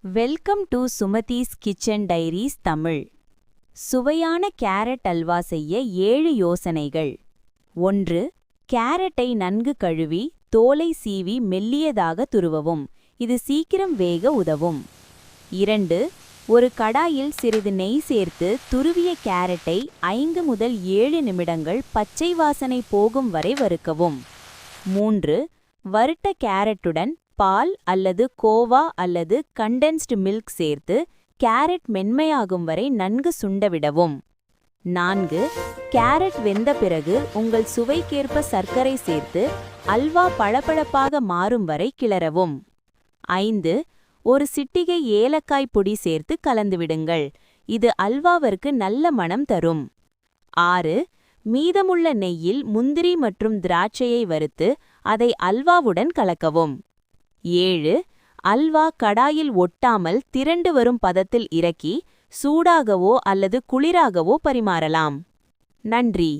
Welcome to Sumathi's kitchen diaries Tamil. சுவையான carrot halwa செய்ய 7 யோசனைகள். 1. கேரட்டை நன்கு கழுவி தோலை சீவி மெல்லியதாக துருவவும். இது சீக்கிரம் வேக உதவும். 2. ஒரு கடாயில் சிறிது நெய் சேர்த்து துருவிய கேரட்டை 5 முதல் 7 நிமிடங்கள் பச்சை வாசனை போகும் வரை வறுக்கவும். 3. வறுத்த கேரட்டுடன் பால் அல்லது கோவா அல்லது கண்டென்ஸ்டு மில்க் சேர்த்து கேரட் மென்மையாகும் வரை நன்கு சுண்டவிடவும். 4. கேரட் வெந்த பிறகு உங்கள் சுவைக்கேற்ப சர்க்கரை சேர்த்து அல்வா பளபளப்பாக மாறும் வரை கிளறவும். 5. ஒரு சிட்டிகை ஏலக்காய் பொடி சேர்த்து கலந்துவிடுங்கள். இது அல்வாவிற்கு நல்ல மணம் தரும். 6. மீதமுள்ள நெய்யில் முந்திரி மற்றும் திராட்சையை வறுத்து அதை அல்வாவுடன் கலக்கவும். 7. அல்வா கடாயில் ஒட்டாமல் திரண்டு வரும் பதத்தில் இறக்கி சூடாகவோ அல்லது குளிராகவோ பரிமாறலாம். நன்றி.